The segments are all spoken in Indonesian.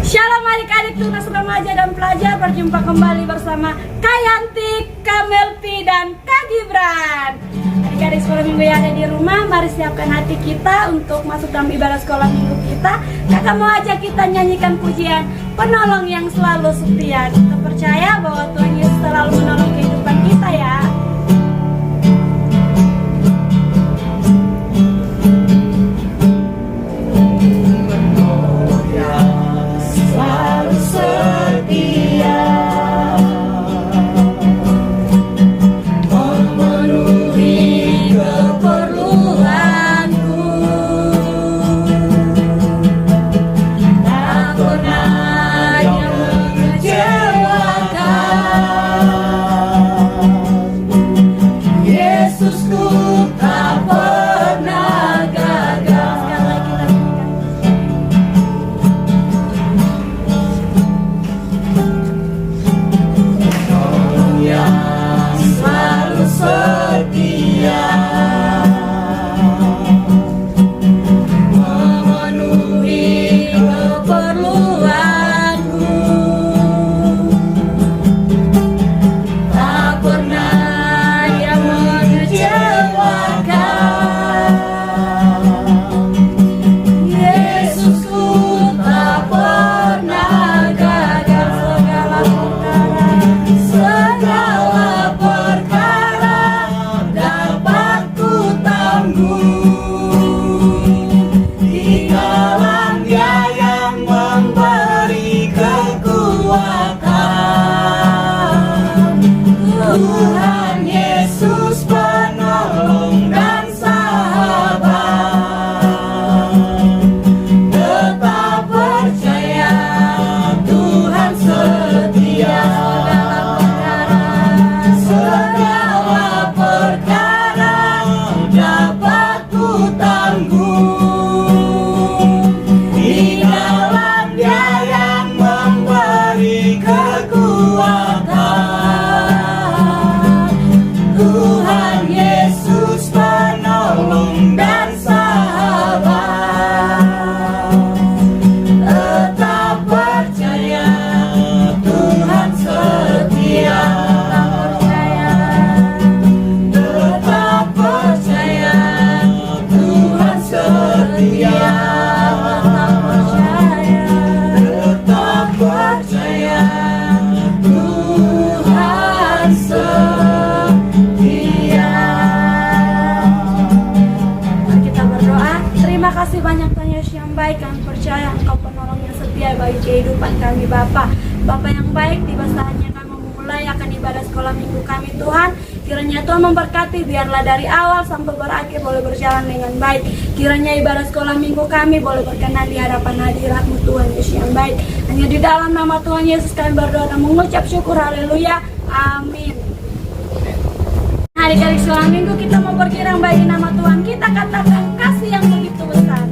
Shalom adik-adik tunas remaja dan pelajar, berjumpa kembali bersama Kak Yanti, Kak Melpi, dan Kak Gibran. Adik-adik sekolah minggu yang ada di rumah, mari siapkan hati kita untuk masuk dalam ibadah sekolah minggu kita. Kakak mau ajak kita nyanyikan pujian Penolong yang selalu setia. Kita percaya bahwa Tuhan Yesus selalu menolong kehidupan kita ya. Kehidupan kami Bapa yang baik, tiba saatnya kami memulai akan ibadah sekolah minggu kami Tuhan. Kiranya Tuhan memberkati, biarlah dari awal sampai berakhir boleh berjalan dengan baik. Kiranya ibadah sekolah minggu kami boleh berkenan di hadapan hadirat-Mu Tuhan Yesus yang baik. Hanya di dalam nama Tuhan Yesus kami berdoa dan mengucap syukur, haleluya, amin. Adik-adik sekolah minggu, kita mau berkirang bagi nama Tuhan, kita katakan kasih yang begitu besar.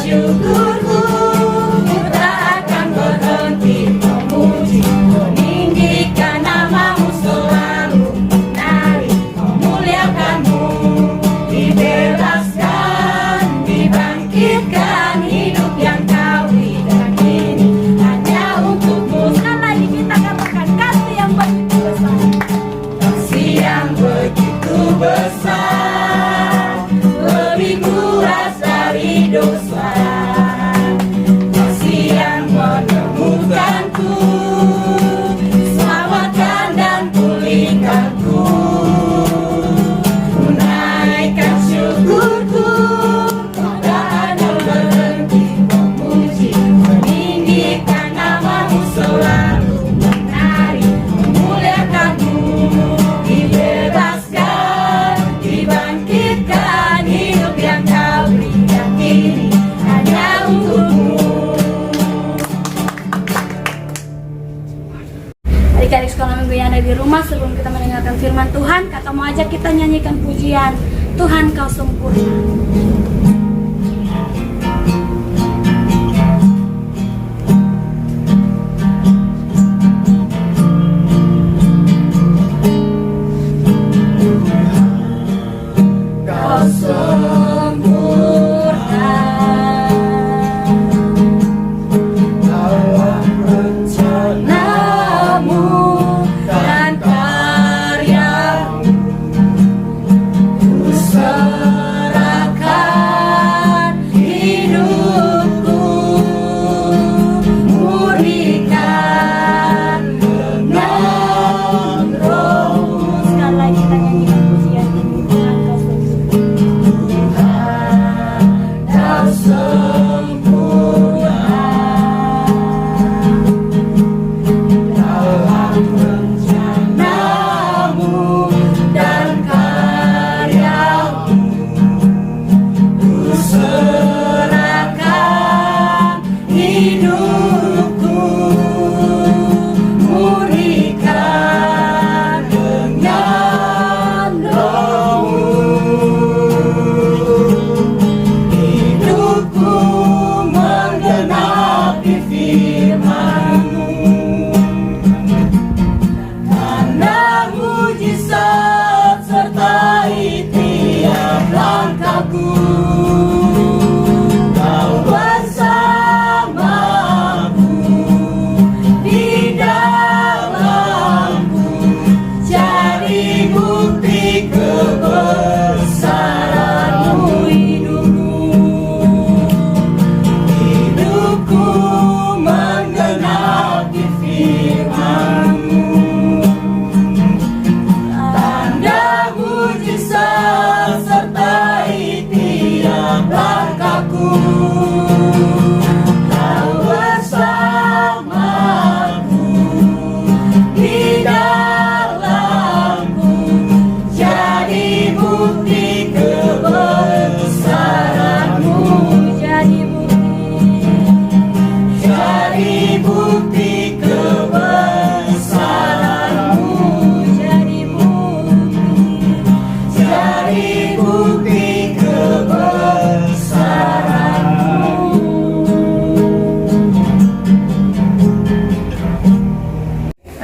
Syukurku tak sebelum kita mendengarkan firman Tuhan, kakak mau ajak kita nyanyikan pujian Tuhan Kau Sempurna.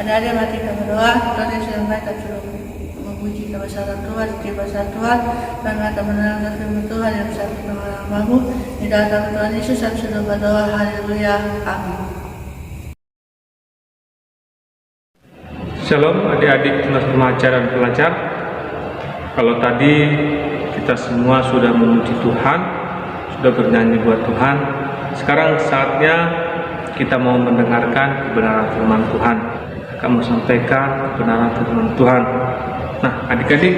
Adik-adik mari kita berdoa. Tuhan Yesus yang baik, kami sudah memuji kebesaran Tuhan, kebesaran Tuhan, dan kata mendengarkan firman Tuhan yang bisa kita mampu. Di dalam Tuhan Yesus kami sudah berdoa. Haleluya. Amin. Shalom adik-adik tunas remaja dan pelajar. Kalau tadi kita semua sudah memuji Tuhan, sudah bernyanyi buat Tuhan, sekarang saatnya kita mau mendengarkan kebenaran firman Tuhan. Kamu sampaikan kebenaran firman Tuhan. Nah, adik-adik,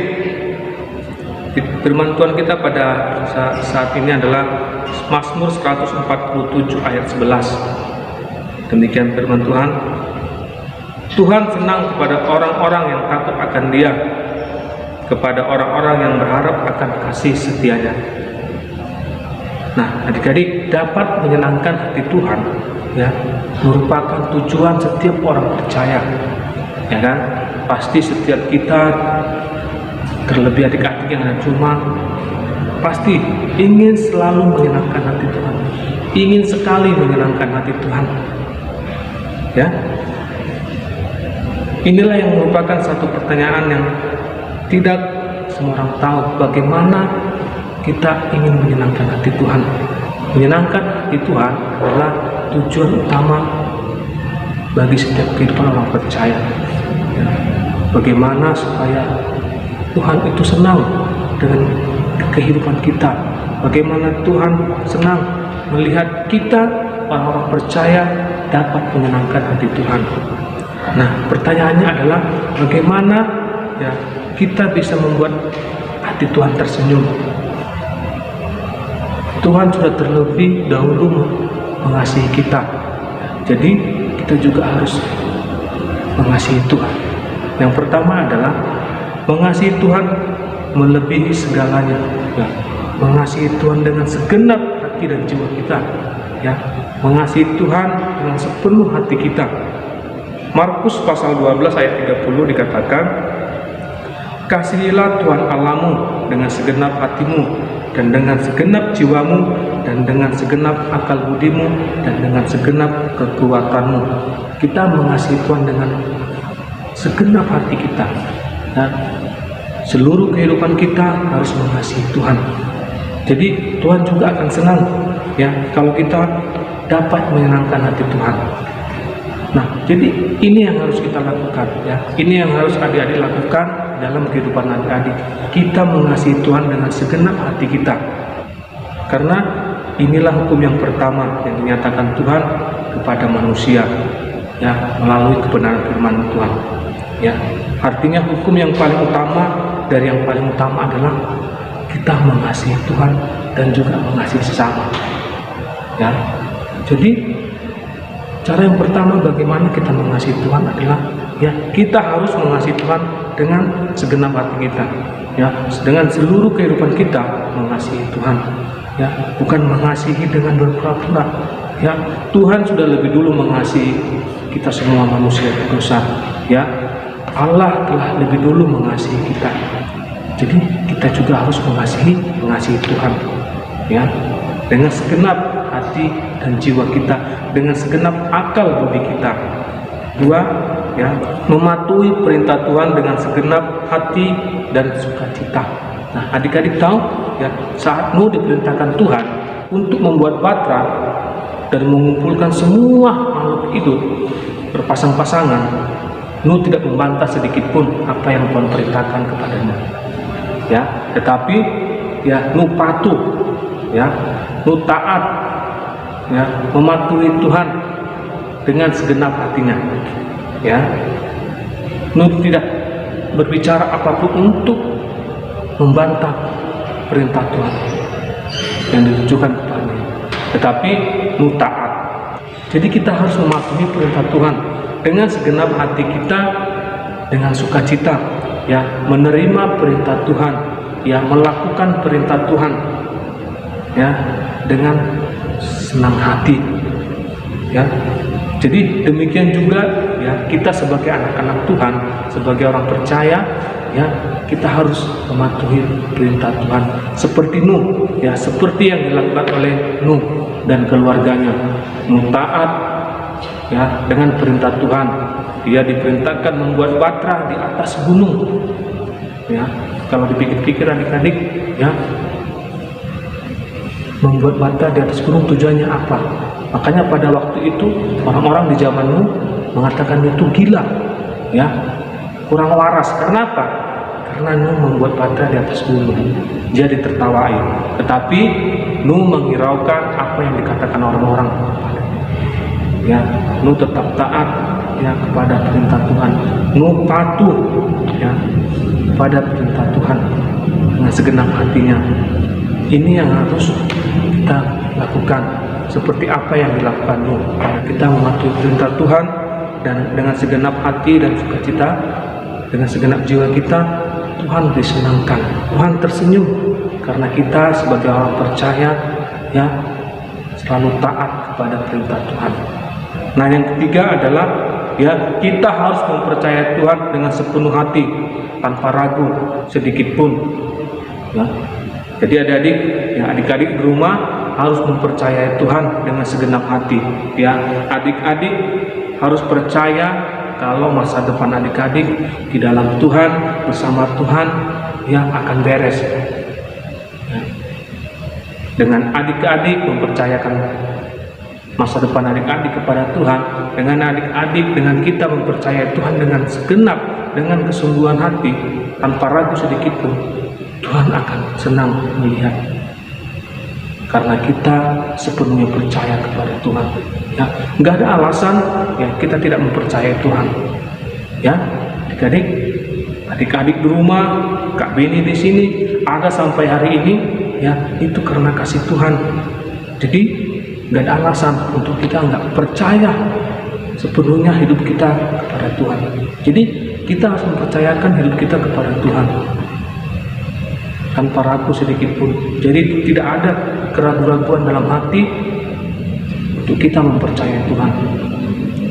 firman Tuhan kita pada saat ini adalah Mazmur 147 ayat 11. Demikian firman Tuhan. Tuhan senang kepada orang-orang yang takut akan Dia, kepada orang-orang yang berharap akan kasih setianya. Nah, adik-adik, dapat menyenangkan hati Tuhan, ya, merupakan tujuan setiap orang percaya, ya kan? Pasti setiap kita, terlebih adik-adik yang ada rumah, pasti ingin selalu menyenangkan hati Tuhan, ingin sekali menyenangkan hati Tuhan, ya. Inilah yang merupakan satu pertanyaan yang tidak semua orang tahu, bagaimana kita ingin menyenangkan hati Tuhan. Menyenangkan hati Tuhan adalah tujuan utama bagi setiap kehidupan orang percaya. Bagaimana supaya Tuhan itu senang dengan kehidupan kita, bagaimana Tuhan senang melihat kita orang-orang percaya dapat menyenangkan hati Tuhan. Nah, pertanyaannya adalah bagaimana ya kita bisa membuat hati Tuhan tersenyum. Tuhan sudah terlebih dahulu mengasihi kita, jadi kita juga harus mengasihi Tuhan. Yang pertama adalah mengasihi Tuhan melebihi segalanya, ya. Mengasihi Tuhan dengan segenap hati dan jiwa kita, ya. Mengasihi Tuhan dengan sepenuh hati kita. Markus pasal 12 ayat 30 dikatakan, kasihilah Tuhan Allahmu dengan segenap hatimu, dan dengan segenap jiwamu, dan dengan segenap akal budimu, dan dengan segenap kekuatanmu. Kita mengasihi Tuhan dengan segenap hati kita. Nah, seluruh kehidupan kita harus mengasihi Tuhan. Jadi Tuhan juga akan senang ya kalau kita dapat menyenangkan hati Tuhan. Nah, jadi ini yang harus kita lakukan ya. Ini yang harus adik-adik lakukan dalam kehidupan adik-adik. Kita mengasihi Tuhan dengan segenap hati kita. Karena inilah hukum yang pertama yang dinyatakan Tuhan kepada manusia ya, melalui kebenaran firman Tuhan. Ya, artinya hukum yang paling utama dari yang paling utama adalah kita mengasihi Tuhan dan juga mengasihi sesama. Ya. Jadi cara yang pertama bagaimana kita mengasihi Tuhan adalah ya, kita harus mengasihi Tuhan dengan segenap hati kita. Ya, dengan seluruh kehidupan kita mengasihi Tuhan. Ya, bukan mengasihi dengan berpura-pura. Ya, Tuhan sudah lebih dulu mengasihi kita semua manusia berdosa. Ya, Allah telah lebih dulu mengasihi kita. Jadi kita juga harus mengasihi Tuhan. Ya, dengan segenap hati dan jiwa kita, dengan segenap akal budi kita. Dua, ya, mematuhi perintah Tuhan dengan segenap hati dan sukacita. Nah, adik-adik tahu ya, saat Nuh diperintahkan Tuhan untuk membuat batra dan mengumpulkan semua makhluk hidup berpasang-pasangan, Nuh tidak membantah sedikit pun apa yang Tuhan perintahkan kepadanya. Ya, tetapi ya Nuh patuh, ya, Nuh taat, ya, mematuhi Tuhan dengan segenap hatinya. Ya, Nuh tidak berbicara apapun untuk membantah perintah Tuhan yang ditujukan kepadanya, tetapi Nuh taat. Jadi kita harus mematuhi perintah Tuhan dengan segenap hati kita, dengan sukacita, ya, menerima perintah Tuhan, ya, melakukan perintah Tuhan, ya, dengan senang hati, ya. Jadi demikian juga ya, kita sebagai anak-anak Tuhan, sebagai orang percaya, ya, kita harus mematuhi perintah Tuhan seperti Nuh, ya, seperti yang dilakukan oleh Nuh dan keluarganya. Nuh taat, ya, dengan perintah Tuhan. Dia diperintahkan membuat batra di atas gunung. Ya, kalau dipikir-pikir adik-adik, ya, membuat batra di atas gunung tujuannya apa? Makanya pada waktu itu orang-orang di zaman Nuh mengatakan itu gila, ya, kurang waras. Karena apa? Karena Nuh membuat batra di atas gunung, dia ditertawai. Tetapi Nuh menghiraukan apa yang dikatakan orang-orang. Ya, Nuh tetap taat, ya, kepada perintah Tuhan. Nuh patuh, ya, kepada perintah Tuhan dengan segenap hatinya. Ini yang harus kita lakukan. Seperti apa yang dilakukan Nuh. Kita mematuhi perintah Tuhan dan dengan segenap hati dan sukacita, dengan segenap jiwa kita, Tuhan disenangkan, Tuhan tersenyum karena kita sebagai orang percaya, ya, selalu taat kepada perintah Tuhan. Nah, yang ketiga adalah ya, kita harus mempercayai Tuhan dengan sepenuh hati tanpa ragu sedikit pun. Ya. Jadi adik-adik, ya, adik-adik di rumah harus mempercayai Tuhan dengan segenap hati. Ya, adik-adik harus percaya kalau masa depan adik-adik di dalam Tuhan, bersama Tuhan, yang akan beres. Ya. Dengan adik-adik mempercayakan masa depan adik-adik kepada Tuhan, dengan adik-adik, dengan kita mempercayai Tuhan dengan segenap, dengan kesungguhan hati, tanpa ragu sedikit pun, Tuhan akan senang melihat. Karena kita sepenuhnya percaya kepada Tuhan. Ya, nggak ada alasan ya kita tidak mempercayai Tuhan. Ya, adik-adik di rumah, Kak Beni di sini ada sampai hari ini, ya, itu karena kasih Tuhan. Jadi nggak ada alasan untuk kita nggak percaya sepenuhnya hidup kita kepada Tuhan. Jadi kita harus mempercayakan hidup kita kepada Tuhan tanpa ragu sedikit pun. Jadi tidak ada keraguan-raguan dalam hati untuk kita mempercayai Tuhan.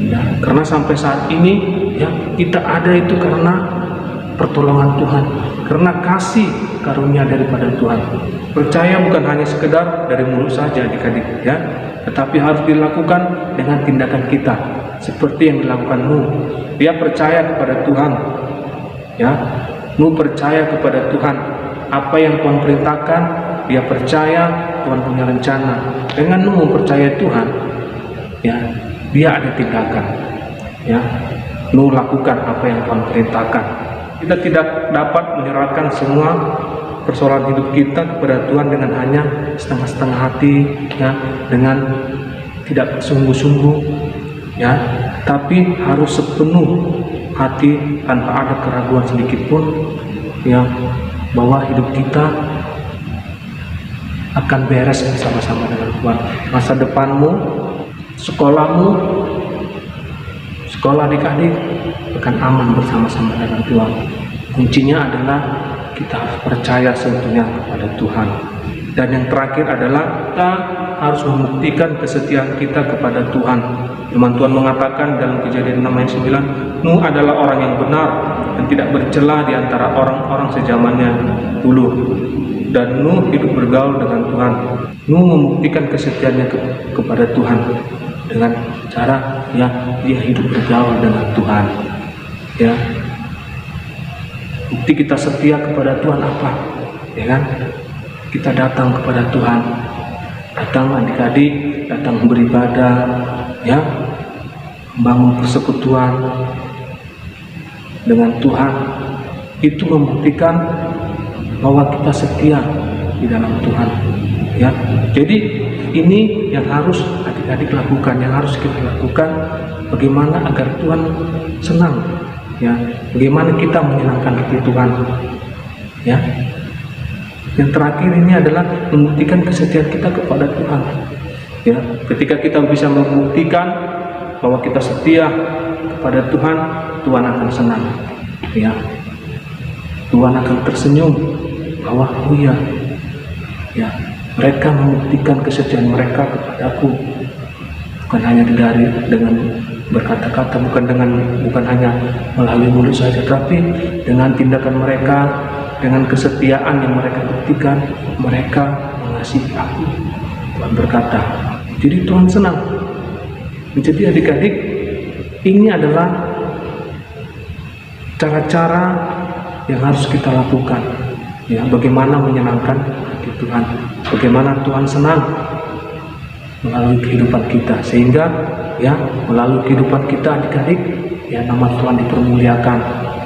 Ya, karena sampai saat ini ya kita ada itu karena pertolongan Tuhan, karena kasih karunia daripada Tuhan. Percaya bukan hanya sekedar dari mulut saja adik-adik ya, tetapi harus dilakukan dengan tindakan kita, seperti yang dilakukan Nuh. Dia percaya kepada Tuhan ya, Nuh percaya kepada Tuhan. Apa yang Tuhan perintahkan, dia percaya Tuhan punya rencana. Dengan Nuh mempercayai Tuhan ya, dia ada tindakan ya. Nuh lakukan apa yang Tuhan perintahkan. Kita tidak dapat menyerahkan semua persoalan hidup kita kepada Tuhan dengan hanya setengah-setengah hati ya, dengan tidak sungguh-sungguh ya, tapi harus sepenuh hati tanpa ada keraguan sedikit pun ya, bahwa hidup kita akan beres bersama-sama dengan Tuhan. Masa depanmu, sekolahmu, sekolah adik-adik akan aman bersama-sama dengan Tuhan. Kuncinya adalah kita harus percaya sebetulnya kepada Tuhan. Dan yang terakhir adalah kita harus membuktikan kesetiaan kita kepada Tuhan. Firman Tuhan mengatakan dalam Kejadian 6 ayat 9, Nuh adalah orang yang benar dan tidak bercela di antara orang-orang sezamannya dulu. Dan Nuh hidup bergaul dengan Tuhan. Nuh membuktikan kesetiaannya kepada Tuhan dengan cara ya, dia hidup bergaul dengan Tuhan ya. Bukti kita setia kepada Tuhan apa ya kan? Kita datang kepada Tuhan, datang adik-adik, datang beribadah ya, membangun persekutuan dengan Tuhan. Itu membuktikan bahwa kita setia di dalam Tuhan ya. Jadi ini yang harus adik-adik lakukan, yang harus kita lakukan, bagaimana agar Tuhan senang ya, bagaimana kita menyenangkan hati Tuhan ya. Yang terakhir ini adalah membuktikan kesetiaan kita kepada Tuhan ya. Ketika kita bisa membuktikan bahwa kita setia kepada Tuhan, Tuhan akan senang ya. Tuhan akan tersenyum bahwa oh iya ya, mereka membuktikan kesetiaan mereka kepadaku, bukan hanya dari dengan berkata-kata, bukan hanya melalui mulut saja, tapi dengan tindakan mereka, dengan kesetiaan yang mereka buktikan, mereka mengasihi aku. Tuhan berkata, jadi Tuhan senang. Jadi adik-adik, ini adalah cara-cara yang harus kita lakukan ya, bagaimana menyenangkan hati Tuhan, bagaimana Tuhan senang melalui kehidupan kita, sehingga ya melalui kehidupan kita adik-adik ya, nama Tuhan dipermuliakan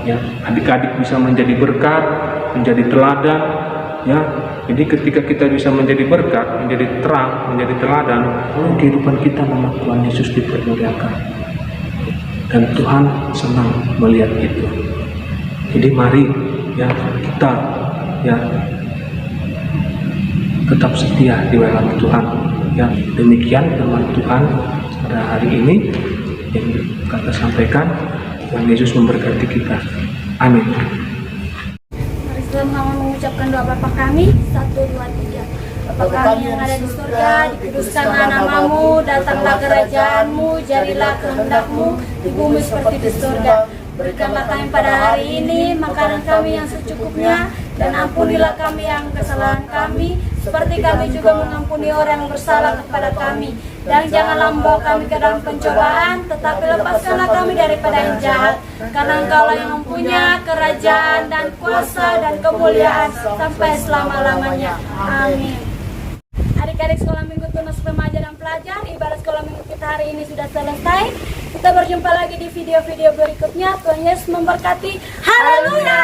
ya, adik-adik bisa menjadi berkat, menjadi teladan ya. Jadi ketika kita bisa menjadi berkat, menjadi terang, menjadi teladan, lalu kehidupan kita nama Tuhan Yesus dipermuliakan dan Tuhan senang melihat itu. Jadi mari ya kita ya tetap setia di dalam Tuhan ya. Demikian firman Tuhan pada hari ini yang kata sampaikan. Tuhan Yesus memberkati kita. Amin. Mari sama mengucapkan doa Bapa kami. 1, 2, 3. Bapa kami yang ada di surga, dikuduskanlah namamu, datanglah kerajaanmu, jadilah kehendakmu di bumi seperti di surga. Berikanlah kami pada hari ini makanan kami yang secukupnya, dan ampunilah kami yang kesalahan kami, seperti kami juga mengampuni orang yang bersalah kepada kami. Dan janganlah membawa kami ke dalam pencobaan, tetapi lepaskanlah kami daripada yang jahat. Karena Engkaulah yang mempunyai kerajaan dan kuasa dan kemuliaan sampai selama-lamanya. Amin. Adik-adik sekolah minggu tunas remaja dan pelajar, ibadah sekolah minggu kita hari ini sudah selesai. Kita berjumpa lagi di video-video berikutnya. Tuhan Yesus memberkati. Haleluya.